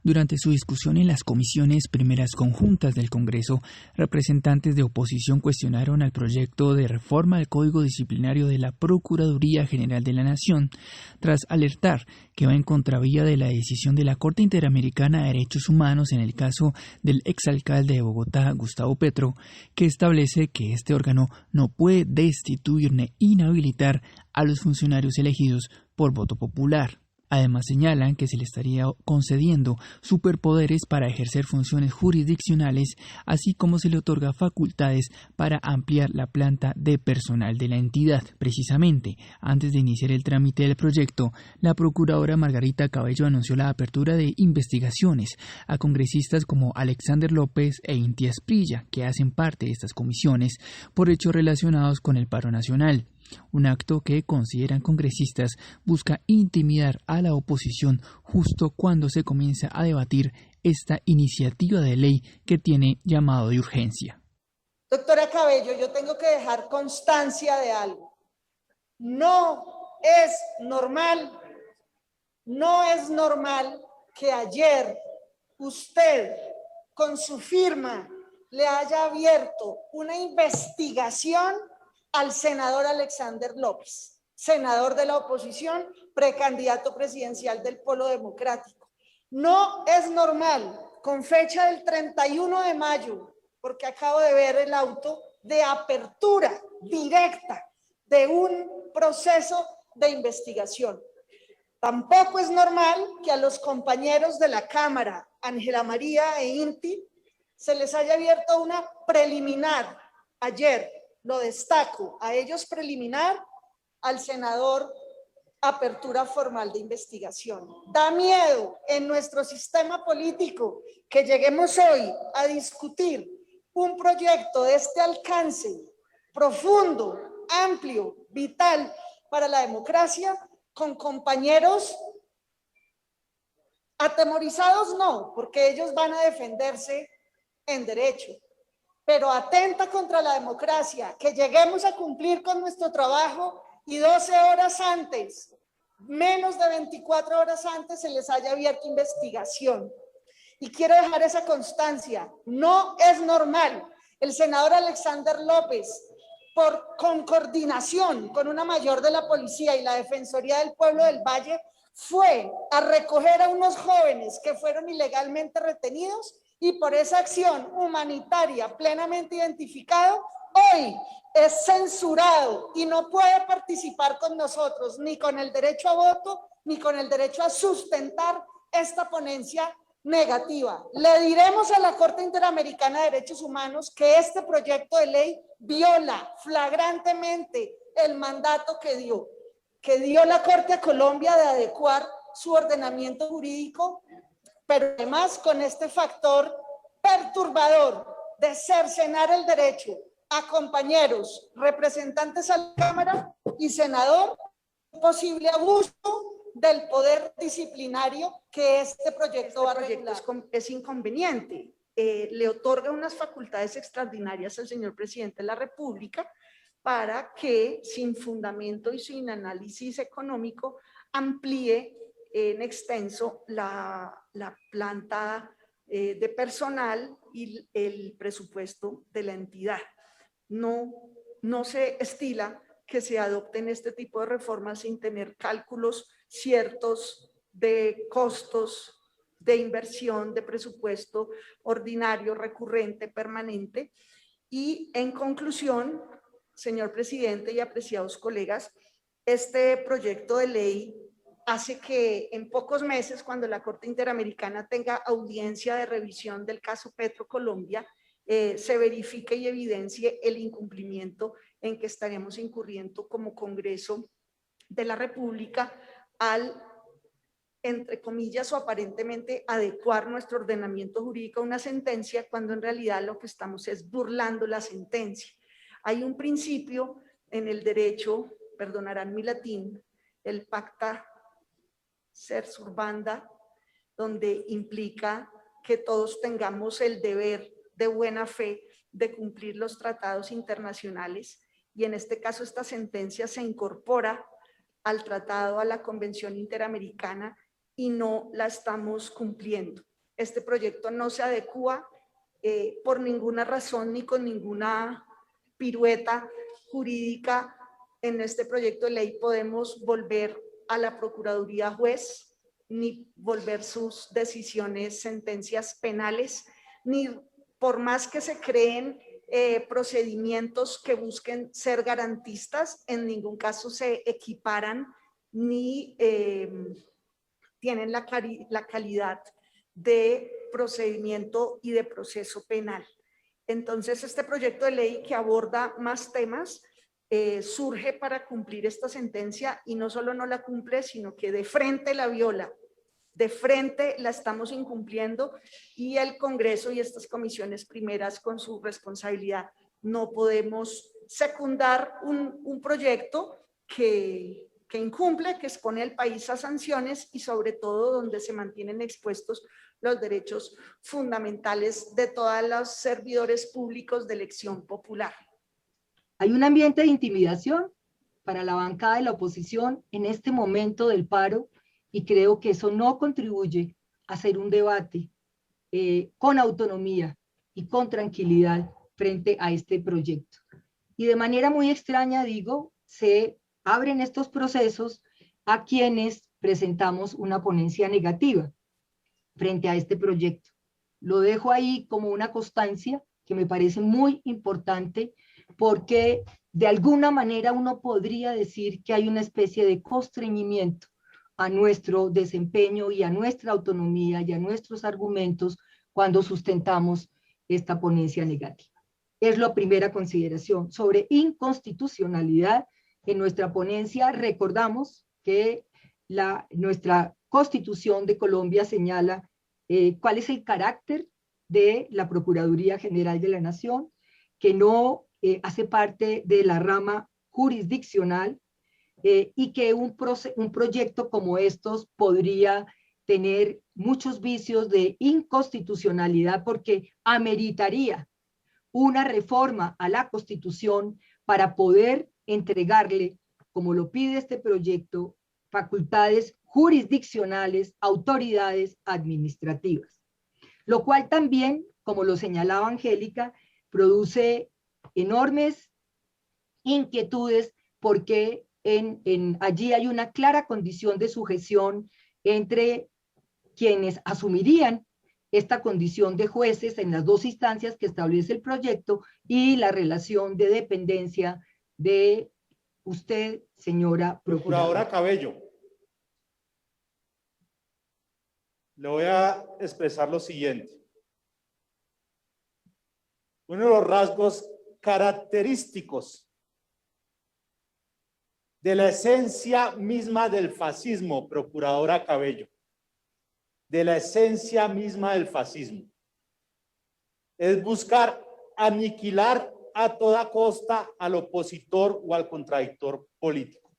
Durante su discusión en las comisiones primeras conjuntas del Congreso, representantes de oposición cuestionaron al proyecto de reforma al Código Disciplinario de la Procuraduría General de la Nación, tras alertar que va en contravía de la decisión de la Corte Interamericana de Derechos Humanos en el caso del exalcalde de Bogotá, Gustavo Petro, que establece que este órgano no puede destituir ni inhabilitar a los funcionarios elegidos por voto popular. Además señalan que se le estaría concediendo superpoderes para ejercer funciones jurisdiccionales, así como se le otorga facultades para ampliar la planta de personal de la entidad. Precisamente, antes de iniciar el trámite del proyecto, la procuradora Margarita Cabello anunció la apertura de investigaciones a congresistas como Alexander López e Inti Asprilla, que hacen parte de estas comisiones, por hechos relacionados con el paro nacional. Un acto que, consideran congresistas, busca intimidar a la oposición justo cuando se comienza a debatir esta iniciativa de ley que tiene llamado de urgencia. Doctora Cabello, yo tengo que dejar constancia de algo. No es normal que ayer usted, con su firma, le haya abierto una investigación al senador Alexander López, senador de la oposición, precandidato presidencial del Polo Democrático. No es normal, con fecha del 31 de mayo, porque acabo de ver el auto de apertura directa de un proceso de investigación. Tampoco es normal que a los compañeros de la Cámara, Ángela María e Inti, se les haya abierto una preliminar ayer. Lo destaco, a ellos preliminar, al senador apertura formal de investigación. Da miedo en nuestro sistema político que lleguemos hoy a discutir un proyecto de este alcance profundo, amplio, vital para la democracia, con compañeros atemorizados, no, porque ellos van a defenderse en derecho, pero atenta contra la democracia, que lleguemos a cumplir con nuestro trabajo y 12 horas antes, menos de 24 horas antes, se les haya abierto investigación. Y quiero dejar esa constancia, no es normal. El senador Alexander López, con coordinación con una mayor de la policía y la Defensoría del Pueblo del Valle, fue a recoger a unos jóvenes que fueron ilegalmente retenidos, y por esa acción humanitaria plenamente identificado, hoy es censurado y no puede participar con nosotros, ni con el derecho a voto, ni con el derecho a sustentar esta ponencia negativa. Le diremos a la Corte Interamericana de Derechos Humanos que este proyecto de ley viola flagrantemente el mandato que dio la Corte a Colombia de adecuar su ordenamiento jurídico, pero además con este factor perturbador de cercenar el derecho a compañeros, representantes a la Cámara y senador, posible abuso del poder disciplinario que este proyecto va a regular. Es inconveniente. Le otorga unas facultades extraordinarias al señor presidente de la República para que, sin fundamento y sin análisis económico, amplíe en extenso la planta de personal y el presupuesto de la entidad. No se estila que se adopten este tipo de reformas sin tener cálculos ciertos de costos, de inversión, de presupuesto ordinario, recurrente, permanente. Y en conclusión, señor presidente y apreciados colegas, este proyecto de ley hace que en pocos meses, cuando la Corte Interamericana tenga audiencia de revisión del caso Petrocolombia, se verifique y evidencie el incumplimiento en que estaremos incurriendo como Congreso de la República al, entre comillas o aparentemente, adecuar nuestro ordenamiento jurídico a una sentencia, cuando en realidad lo que estamos es burlando la sentencia. Hay un principio en el derecho, perdonarán mi latín, el pacta ser servanda, donde implica que todos tengamos el deber de buena fe de cumplir los tratados internacionales, y en este caso esta sentencia se incorpora al tratado, a la Convención Interamericana, y no la estamos cumpliendo. Este proyecto no se adecua por ninguna razón ni con ninguna pirueta jurídica. En este proyecto de ley podemos volver a la Procuraduría Juez, ni volver sus decisiones sentencias penales, ni por más que se creen procedimientos que busquen ser garantistas, en ningún caso se equiparan ni tienen la calidad de procedimiento y de proceso penal. Entonces, este proyecto de ley que aborda más temas surge para cumplir esta sentencia, y no solo no la cumple, sino que de frente la viola, de frente la estamos incumpliendo, y el Congreso y estas comisiones primeras, con su responsabilidad, no podemos secundar un proyecto que incumple, que expone al país a sanciones y sobre todo donde se mantienen expuestos los derechos fundamentales de todos los servidores públicos de elección popular. Hay un ambiente de intimidación para la bancada de la oposición en este momento del paro, y creo que eso no contribuye a hacer un debate con autonomía y con tranquilidad frente a este proyecto. Y de manera muy extraña, digo, se abren estos procesos a quienes presentamos una ponencia negativa frente a este proyecto. Lo dejo ahí como una constancia que me parece muy importante, porque de alguna manera uno podría decir que hay una especie de constreñimiento a nuestro desempeño y a nuestra autonomía y a nuestros argumentos cuando sustentamos esta ponencia negativa. Es la primera consideración. Sobre inconstitucionalidad, en nuestra ponencia recordamos que nuestra Constitución de Colombia señala cuál es el carácter de la Procuraduría General de la Nación, que no hace parte de la rama jurisdiccional, y que un proyecto como estos podría tener muchos vicios de inconstitucionalidad, porque ameritaría una reforma a la Constitución para poder entregarle, como lo pide este proyecto, facultades jurisdiccionales, autoridades administrativas. Lo cual también, como lo señalaba Angélica, produce enormes inquietudes, porque allí hay una clara condición de sujeción entre quienes asumirían esta condición de jueces en las dos instancias que establece el proyecto y la relación de dependencia de usted, señora Procuradora Cabello. Le voy a expresar lo siguiente. Uno de los rasgos característicos de la esencia misma del fascismo, Procuradora Cabello, de la esencia misma del fascismo, es buscar aniquilar a toda costa al opositor o al contradictor político.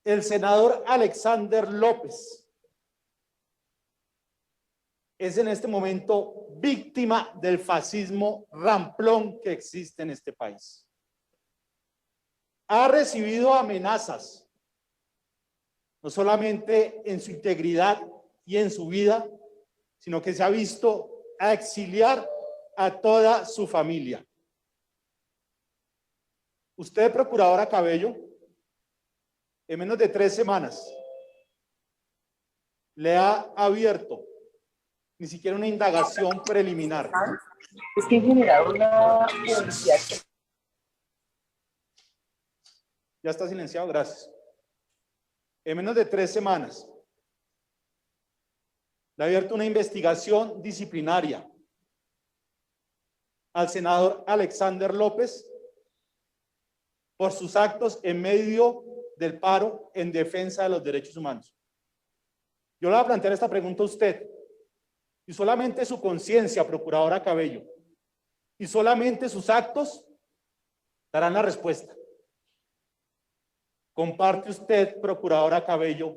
El senador Alexander López es en este momento víctima del fascismo ramplón que existe en este país. Ha recibido amenazas, no solamente en su integridad y en su vida, sino que se ha visto a exiliar a toda su familia. Usted, Procuradora Cabello, en menos de 3 semanas, le ha abierto ni siquiera una indagación preliminar. Es que he generado una publicidad. Ya está silenciado, gracias. En menos de 3 semanas, le ha abierto una investigación disciplinaria al senador Alexander López por sus actos en medio del paro en defensa de los derechos humanos. Yo le voy a plantear esta pregunta a usted, y solamente su conciencia, Procuradora Cabello, y solamente sus actos darán la respuesta. ¿Comparte usted, Procuradora Cabello,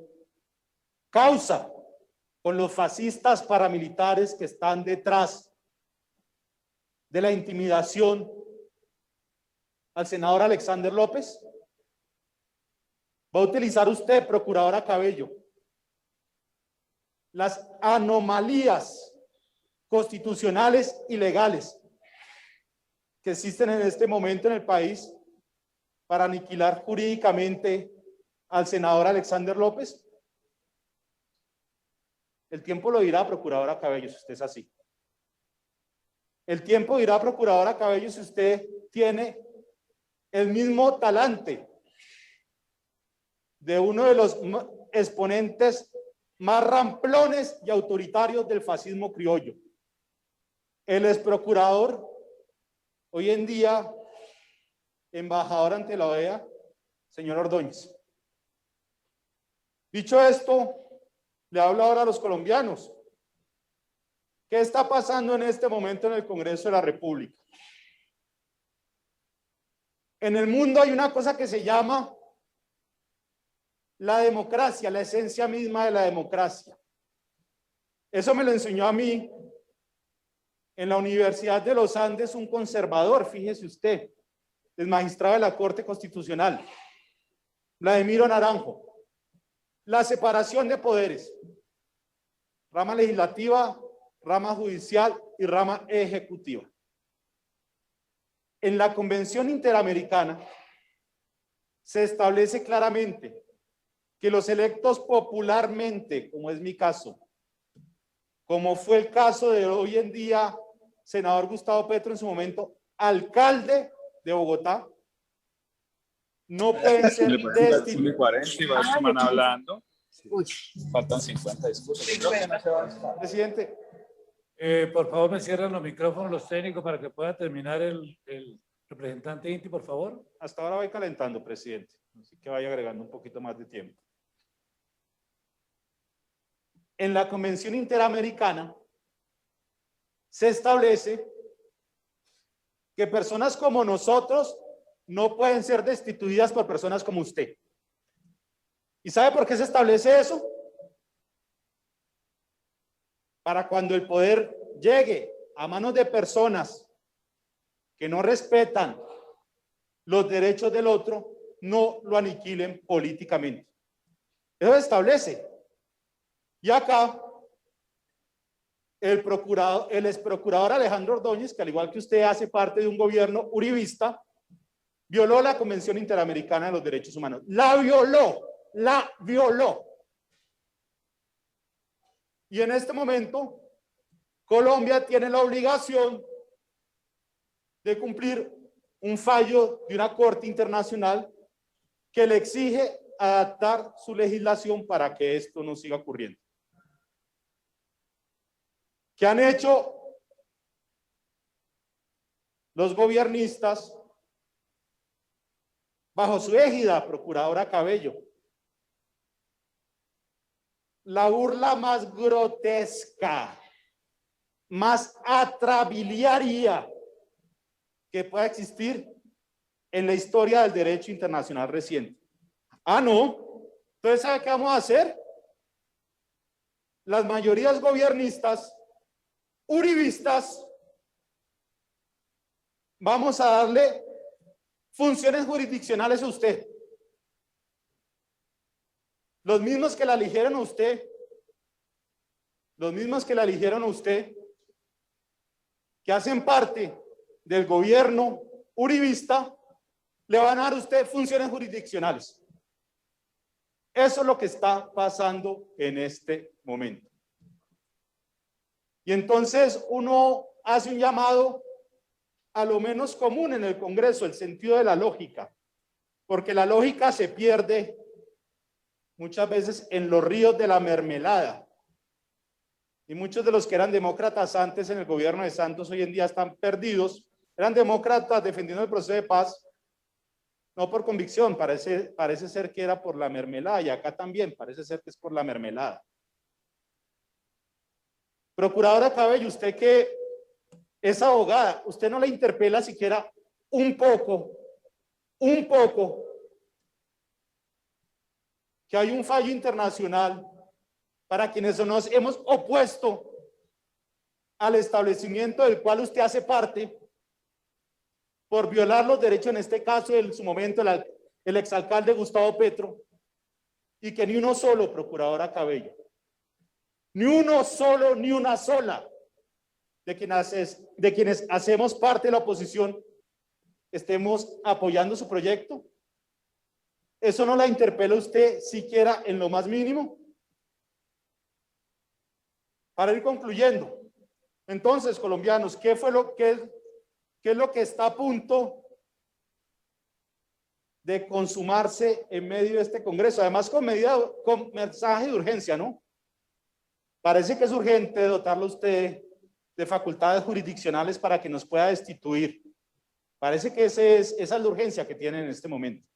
causa con los fascistas paramilitares que están detrás de la intimidación al senador Alexander López? va a utilizar usted, procuradora Cabello, las anomalías constitucionales y legales que existen en este momento en el país para aniquilar jurídicamente al senador Alexander López? El tiempo lo dirá, procuradora Cabello, si usted es así. El tiempo dirá, procuradora Cabello, si usted tiene el mismo talante de uno de los exponentes más ramplones y autoritarios del fascismo criollo. El ex procurador, hoy en día embajador ante la OEA, señor Ordóñez. Dicho esto, le hablo ahora a los colombianos. ¿Qué está pasando en este momento en el Congreso de la República? En el mundo hay una cosa que se llama la democracia, la esencia misma de la democracia. Eso me lo enseñó a mí en la Universidad de los Andes un conservador, fíjese usted, el magistrado de la Corte Constitucional, Vladimiro Naranjo. La separación de poderes, rama legislativa, rama judicial y rama ejecutiva. En la Convención Interamericana se establece claramente que los electos popularmente, como es mi caso, como fue el caso de hoy en día, senador Gustavo Petro, en su momento, alcalde de Bogotá, no pueden ser destituidos. 40 y va a semana hablando. Faltan 50 discursos. Presidente. Por favor, me cierran los micrófonos los técnicos para que pueda terminar el representante Inti, por favor. Hasta ahora voy calentando, presidente, así que vaya agregando un poquito más de tiempo. En la Convención Interamericana se establece que personas como nosotros no pueden ser destituidas por personas como usted. ¿Y sabe por qué se establece eso? Para cuando el poder llegue a manos de personas que no respetan los derechos del otro, no lo aniquilen políticamente. Eso se establece. Y acá, el ex procurador Alejandro Ordóñez, que al igual que usted hace parte de un gobierno uribista, violó la Convención Interamericana de los Derechos Humanos. La violó. Y en este momento, Colombia tiene la obligación de cumplir un fallo de una corte internacional que le exige adaptar su legislación para que esto no siga ocurriendo. ¿Qué han hecho los gobiernistas bajo su égida, procuradora Cabello? La burla más grotesca, más atrabiliaria que pueda existir en la historia del derecho internacional reciente. Ah, no. Entonces, ¿sabe qué vamos a hacer? Las mayorías gobiernistas, uribistas, vamos a darle funciones jurisdiccionales a usted. Los mismos que la eligieron a usted, que hacen parte del gobierno uribista, le van a dar a usted funciones jurisdiccionales. Eso es lo que está pasando en este momento. Y entonces uno hace un llamado a lo menos común en el Congreso, el sentido de la lógica, porque la lógica se pierde muchas veces en los ríos de la mermelada. Y muchos de los que eran demócratas antes en el gobierno de Santos hoy en día están perdidos. Eran demócratas defendiendo el proceso de paz, no por convicción, parece ser que era por la mermelada, y acá también parece ser que es por la mermelada. Procuradora Cabello, usted que es abogada, usted no la interpela siquiera un poco, que hay un fallo internacional para quienes nos hemos opuesto al establecimiento del cual usted hace parte por violar los derechos, en este caso en su momento el exalcalde Gustavo Petro, y que ni uno solo, procuradora Cabello, ni uno solo, ni una sola de quienes hacemos parte de la oposición estemos apoyando su proyecto. ¿Eso no la interpela usted siquiera en lo más mínimo? Para ir concluyendo, entonces, colombianos, ¿qué es lo que está a punto de consumarse en medio de este Congreso? Además, con mensaje de urgencia, ¿no? Parece que es urgente dotarlo a usted de facultades jurisdiccionales para que nos pueda destituir. Parece que esa es la urgencia que tienen en este momento.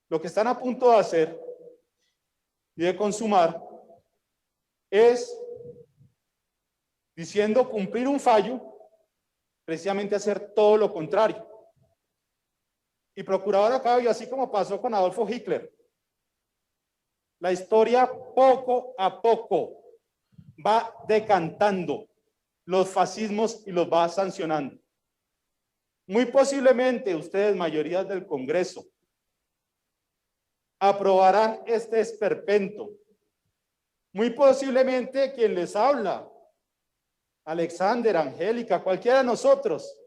Lo que están a punto de hacer y de consumar es, diciendo cumplir un fallo, precisamente hacer todo lo contrario. Y procuradora Cabello, así como pasó con Adolfo Hitler, la historia poco a poco va decantando los fascismos y los va sancionando. Muy posiblemente ustedes, mayorías del Congreso, aprobarán este esperpento. Muy posiblemente quien les habla, Alexander, Angélica, cualquiera de nosotros,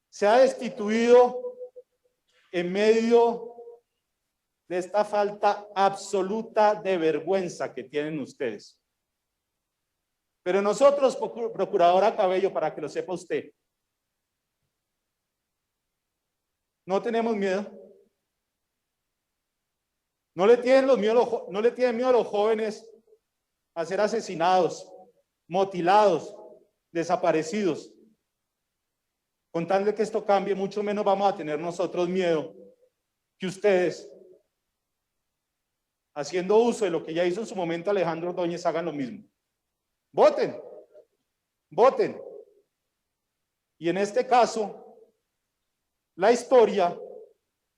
se ha destituido en medio de esta falta absoluta de vergüenza que tienen ustedes. Pero nosotros, procuradora Cabello, para que lo sepa usted, no tenemos miedo. No le tienen miedo a los jóvenes a ser asesinados, mutilados, desaparecidos. Con tal de que esto cambie, mucho menos vamos a tener nosotros miedo que ustedes, haciendo uso de lo que ya hizo en su momento Alejandro Ordóñez, hagan lo mismo. Voten, voten. Y en este caso, la historia,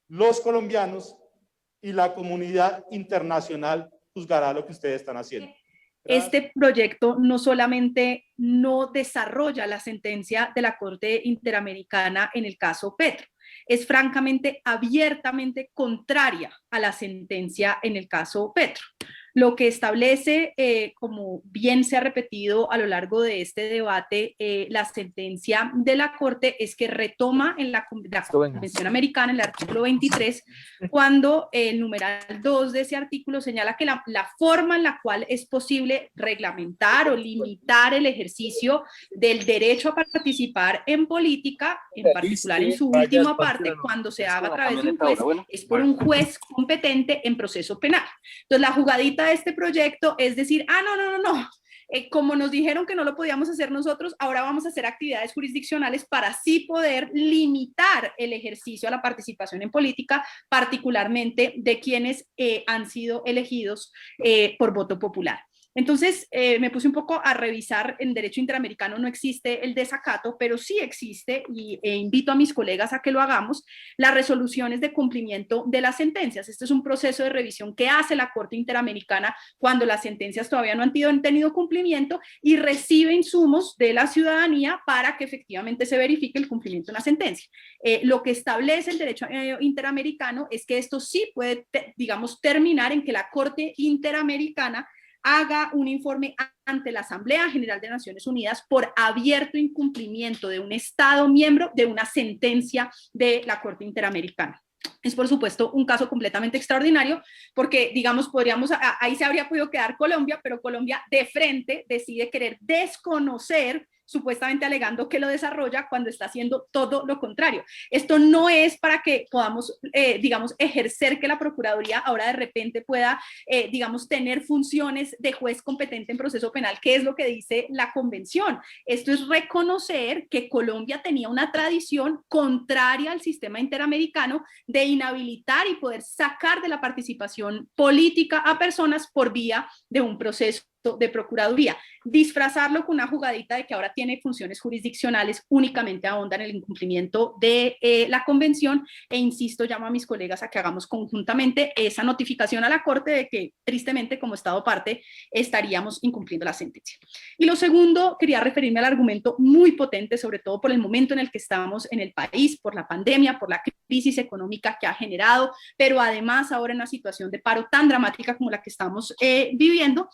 los colombianos y la comunidad internacional juzgará lo que ustedes están haciendo. Este proyecto no solamente no desarrolla la sentencia de la Corte Interamericana en el caso Petro, es francamente, abiertamente contraria a la sentencia en el caso Petro. Lo que establece, como bien se ha repetido a lo largo de este debate, la sentencia de la Corte es que retoma en la Convención Americana, en el artículo 23, cuando el numeral 2 de ese artículo señala que la forma en la cual es posible reglamentar o limitar el ejercicio del derecho a participar en política, en particular en su última parte, cuando se haga a través de un juez, es por un juez competente en proceso penal. Entonces, la jugadita de este proyecto es decir, no, como nos dijeron que no lo podíamos hacer nosotros, ahora vamos a hacer actividades jurisdiccionales para así poder limitar el ejercicio a la participación en política, particularmente de quienes han sido elegidos por voto popular. Entonces me puse un poco a revisar. En derecho interamericano no existe el desacato, pero sí existe, y invito a mis colegas a que lo hagamos, las resoluciones de cumplimiento de las sentencias. Este es un proceso de revisión que hace la Corte Interamericana cuando las sentencias todavía no han tenido cumplimiento y recibe insumos de la ciudadanía para que efectivamente se verifique el cumplimiento de una sentencia. Lo que establece el derecho interamericano es que esto sí puede, digamos, terminar en que la Corte Interamericana haga un informe ante la Asamblea General de Naciones Unidas por abierto incumplimiento de un Estado miembro de una sentencia de la Corte Interamericana. Es, por supuesto, un caso completamente extraordinario porque, digamos, ahí se habría podido quedar Colombia, pero Colombia de frente decide querer desconocer, supuestamente alegando que lo desarrolla cuando está haciendo todo lo contrario. Esto no es para que podamos, digamos, ejercer que la Procuraduría ahora de repente pueda, digamos, tener funciones de juez competente en proceso penal, que es lo que dice la Convención. Esto es reconocer que Colombia tenía una tradición contraria al sistema interamericano de inhabilitar y poder sacar de la participación política a personas por vía de un proceso de Procuraduría. Disfrazarlo con una jugadita de que ahora tiene funciones jurisdiccionales únicamente ahonda en el incumplimiento de la convención, e insisto, llamo a mis colegas a que hagamos conjuntamente esa notificación a la Corte de que tristemente como Estado parte estaríamos incumpliendo la sentencia. Y lo segundo, quería referirme al argumento muy potente, sobre todo por el momento en el que estamos en el país, por la pandemia, por la crisis económica que ha generado, pero además ahora en una situación de paro tan dramática como la que estamos viviendo,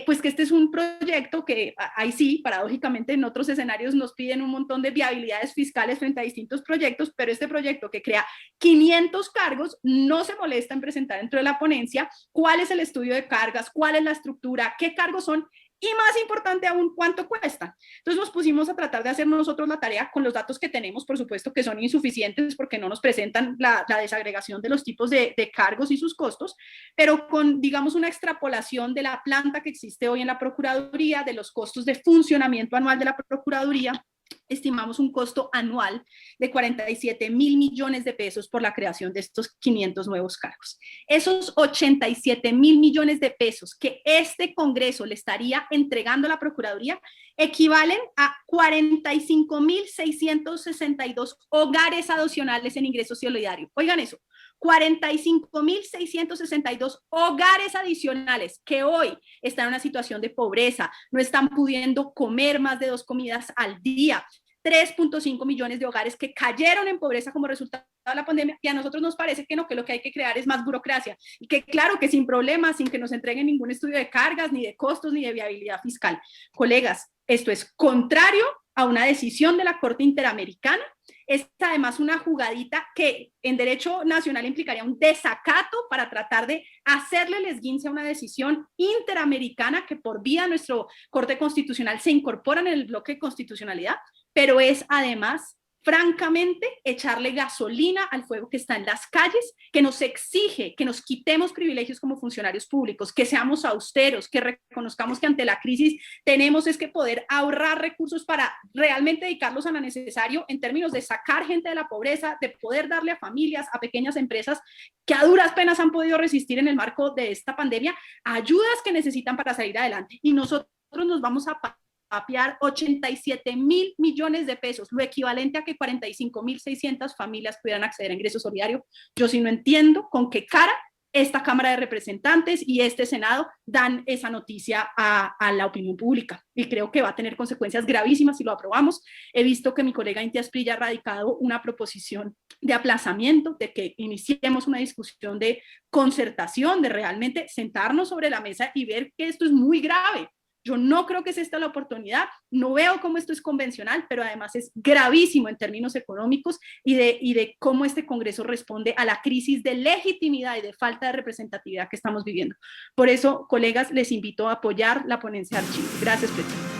pues que este es un proyecto que ahí sí, paradójicamente en otros escenarios nos piden un montón de viabilidades fiscales frente a distintos proyectos, pero este proyecto que crea 500 cargos no se molesta en presentar dentro de la ponencia cuál es el estudio de cargas, cuál es la estructura, qué cargos son, y más importante aún, ¿cuánto cuesta? Entonces nos pusimos a tratar de hacer nosotros la tarea con los datos que tenemos, por supuesto que son insuficientes porque no nos presentan la desagregación de los tipos de cargos y sus costos, pero con, digamos, una extrapolación de la planta que existe hoy en la Procuraduría, de los costos de funcionamiento anual de la Procuraduría, estimamos un costo anual de 47.000 millones de pesos por la creación de estos 500 nuevos cargos. Esos 87.000 millones de pesos que este Congreso le estaría entregando a la Procuraduría equivalen a 45.662 hogares adicionales en ingreso solidario. Oigan eso, 45.662 hogares adicionales que hoy están en una situación de pobreza, no están pudiendo comer más de 2 comidas al día, 3.5 millones de hogares que cayeron en pobreza como resultado de la pandemia, y a nosotros nos parece que no, que lo que hay que crear es más burocracia, y que claro que sin problemas, sin que nos entreguen ningún estudio de cargas, ni de costos, ni de viabilidad fiscal. Colegas, esto es contrario a una decisión de la Corte Interamericana, es además una jugadita que en derecho nacional implicaría un desacato para tratar de hacerle el esguince a una decisión interamericana que por vía de nuestro Corte Constitucional se incorpora en el bloque de constitucionalidad, pero es además francamente echarle gasolina al fuego que está en las calles, que nos exige que nos quitemos privilegios como funcionarios públicos, que seamos austeros, que reconozcamos que ante la crisis tenemos es que poder ahorrar recursos para realmente dedicarlos a lo necesario en términos de sacar gente de la pobreza, de poder darle a familias, a pequeñas empresas que a duras penas han podido resistir en el marco de esta pandemia, ayudas que necesitan para salir adelante. Y nosotros nos vamos a papear 87.000 millones de pesos, lo equivalente a que 45.600 familias pudieran acceder a ingreso solidario. Yo sí no entiendo con qué cara esta Cámara de Representantes y este Senado dan esa noticia a la opinión pública, y creo que va a tener consecuencias gravísimas si lo aprobamos. He visto que mi colega Inti Asprilla ha radicado una proposición de aplazamiento, de que iniciemos una discusión de concertación, de realmente sentarnos sobre la mesa y ver que esto es muy grave. Yo no creo que es esta la oportunidad, no veo cómo esto es convencional, pero además es gravísimo en términos económicos y de cómo este Congreso responde a la crisis de legitimidad y de falta de representatividad que estamos viviendo. Por eso, colegas, les invito a apoyar la ponencia de archivo. Gracias, presidente.